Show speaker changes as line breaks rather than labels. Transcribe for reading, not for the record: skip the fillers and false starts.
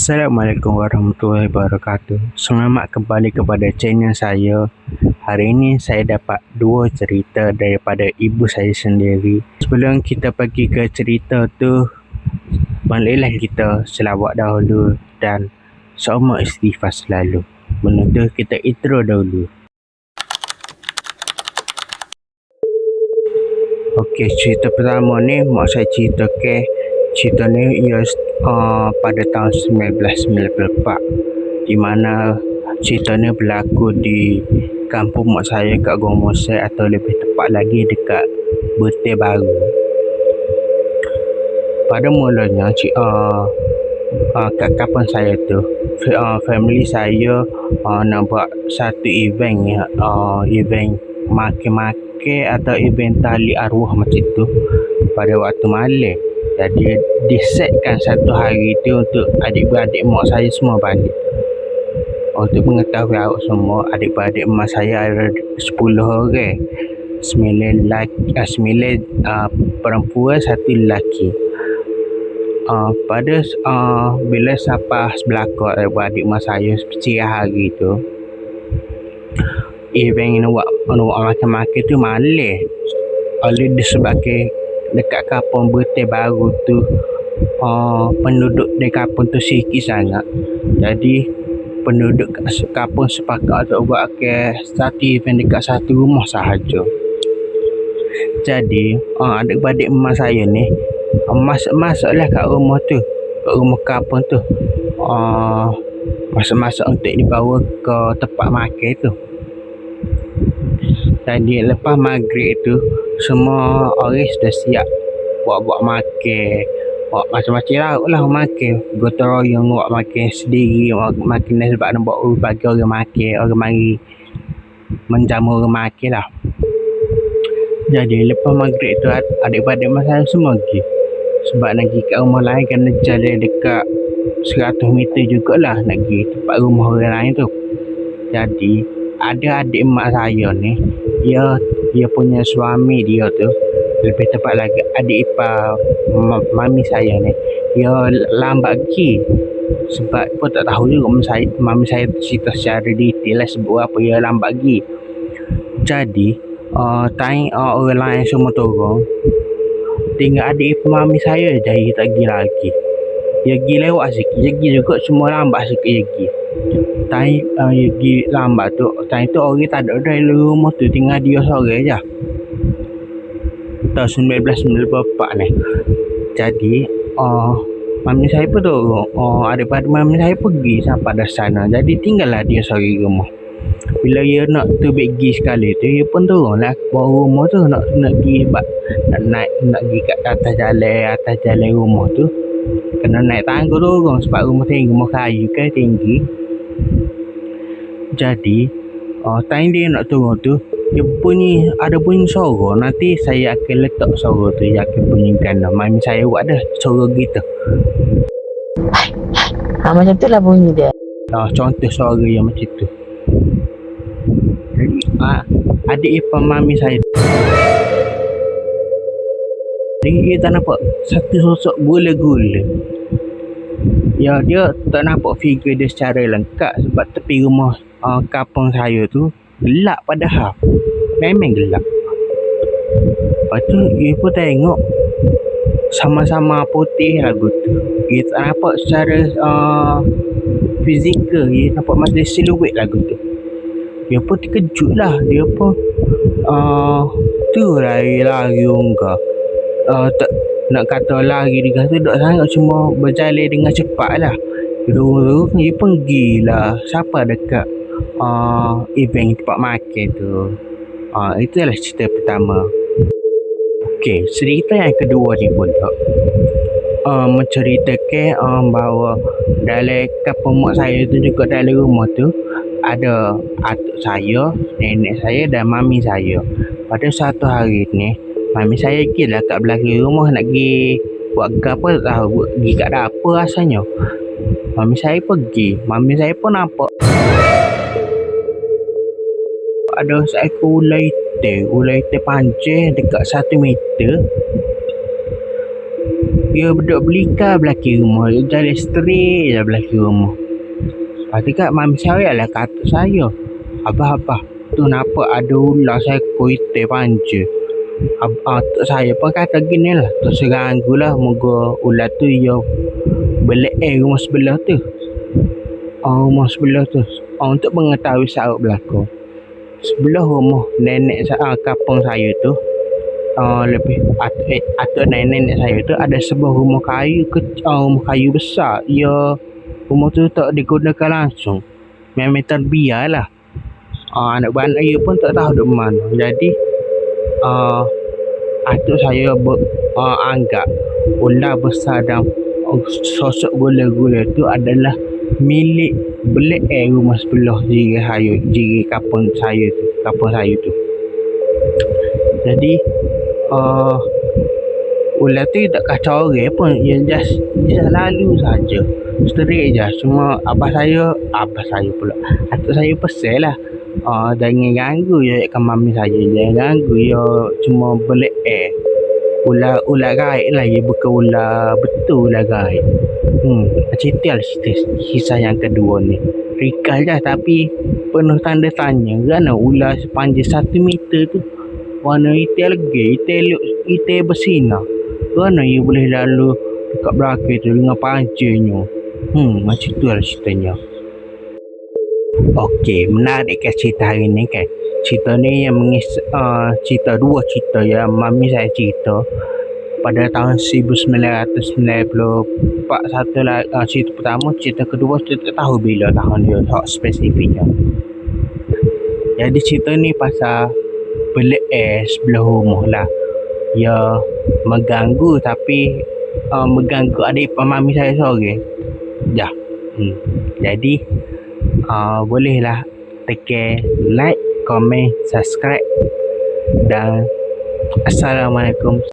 Assalamualaikum warahmatullahi wabarakatuh. Selamat kembali kepada channel saya. Hari ini saya dapat dua cerita daripada ibu saya sendiri. Sebelum kita pergi ke cerita tu, marilah kita selawat dahulu dan semua istighfar selalu. Sebelum tu kita intro dahulu. Okey, cerita pertama ni mak saya cerita ke. Cerita ni ia pada tahun 1994, di mana cerita ni berlaku di kampung mak saya kat Gomosek, atau lebih tepat lagi dekat Betel Baru. Pada mulanya kat kampung saya tu, family saya nak buat satu event make atau event tali arwah macam tu pada waktu malam. Jadi disetkan satu hari tu untuk adik-beradik mak saya semua balik. Untuk mengetahui awak semua, adik-beradik mak saya ada 10 orang. 9 perempuan, 1 lelaki. Bila sampai belakang adik-beradik mak saya siang hari tu, event nak buat makan-makan tu malam. Oleh disebabkan dekat kampung Betel Baru tu penduduk di kampung tu sikit sangat. Jadi penduduk kampung sepakat untuk buat satu event dekat satu rumah sahaja. Jadi adik-beradik emak saya ni masuk-masuklah kat rumah tu, kat rumah kampung tu, masuk-masuk untuk dibawa ke tempat makan tu. Jadi lepas maghrib tu, semua orang sudah siap buat makan, buat macam-macam lauk lah makan. Gotong royong buat makan sendiri, makan sebab nak buat bagi orang makan, orang mari menjamu orang makan lah. Jadi lepas maghrib tu adik-beradik masa semua pergi, sebab nak pergi kat rumah lain kena jalan dekat 100 meter jugalah nak pergi tempat rumah orang lain tu. Jadi ada adik mak saya ni, dia punya suami dia tu, lebih tepat lagi adik ipar mami saya ni, dia lambat pergi. Sebab pun tak tahu juga mami saya cerita secara detail lah sebab apa dia lambat pergi. Jadi orang lain semua turun, tinggal adik ipar mami saya je dia tak pergi lagi. Dia pergi lewat sikit, dia pergi juga, semua lambat sikit dia pergi. Dia pergi lambat tu, time tu orang tak ada dalam rumah tu, tinggal dia seorang je. Tahun 1994 ni. Jadi mami saya pun turun, adik-adik mami saya pergi sampai dah sana. Jadi tinggallah dia seorang di rumah. Bila dia nak pergi sekali tu, dia pun turun lah bawah rumah tu, nak pergi nak pergi kat atas jalan rumah tu, kena naik tangga turun sebab rumah kayu kan tinggi. Jadi time dia nak turun tu, dia ada bunyi suara. Nanti saya akan letak suara tu, dia akan bunyikan. Mami saya buat dah suara gitu.
Macam tu lah bunyi dia.
Contoh suara yang macam tu. Jadi adik ipar mami saya, dia tak nampak satu sosok gula-gula. Ya, dia tak nampak figure dia secara lengkap sebab tepi rumah kampung saya tu gelap padahal. Memang gelap. Lepas tu dia pun tengok sama-sama putih lagu tu. Dia tak nampak secara fizikal, dia nampak macam siluet lagu tu. Dia pun terkejut lah. Dia pun tu lari unggah. Nak kata lari dia kata tak sangat, cuma berjalan dengan cepat lah. Dulu dia pun gila siapa dekat event tempat makan tu. Itulah cerita pertama. Okey, cerita yang kedua ni pula menceritakan bahawa dalam kampung mak saya tu juga, dalam rumah tu ada atuk saya, nenek saya dan mami saya. Pada satu hari ni, mami saya pergi lah kat belakang rumah nak pergi buat apa tak tahu, pergi kat dapur rasanya. Mami saya pergi, mami saya pun nampak ada seekor ular hitam panjang dekat 1 meter. Dia duduk belika belakang rumah. Dia jalan straight je belakang rumah. Lepas tu kat mami saya lah kata saya, abah tu nampak ada ular seekor hitam panjang. Tok saya pun kata gini lah, tu seranggu lah moga ular tu ia belek rumah sebelah tu. Rumah sebelah tu. Untuk mengetahui saut belakang. Sebelah rumah nenek kampung saya tu, lebih atuk nenek saya tu ada sebuah rumah kayu rumah kayu besar. Ia rumah tu tak digunakan langsung. Memang terbiar lah. Anak-anak ia pun tak tahu di mana. Jadi atuk saya anggap ular besar dan sosok gula-gula tu adalah milik belek rumah sebelah jiri kampung saya tu. Jadi ular tu tak kacau orang pun, dia just lalu saja straight je. Cuma abah saya pula, atuk saya pesan lah, jangan ganggu je kan mami saya, jangan ganggu ya, cuma belek ular gaib lah, dia bukan ular betul, ular gaib. Cerita kisah yang kedua ni ringkas je tapi penuh tanda tanya. Kerana ular sepanjang 1 meter tu warna hitam lagi, hitam bersinar, kerana ia boleh lalu dekat belakang tu dengan panjangnya. Macam tu lah ceritanya. Okey, menarik kan cerita hari ni kan. Cerita ni yang cerita dua cerita yang mami saya cerita pada tahun 1994. Satu lah cerita pertama, cerita kedua saya tak tahu bila tahun dia tak spesifiknya. Jadi cerita ni pasal belek sebelah rumah lah. Ya mengganggu tapi mengganggu adik mami saya seorang. Jadi bolehlah tekan like, komen, subscribe dan Assalamualaikum.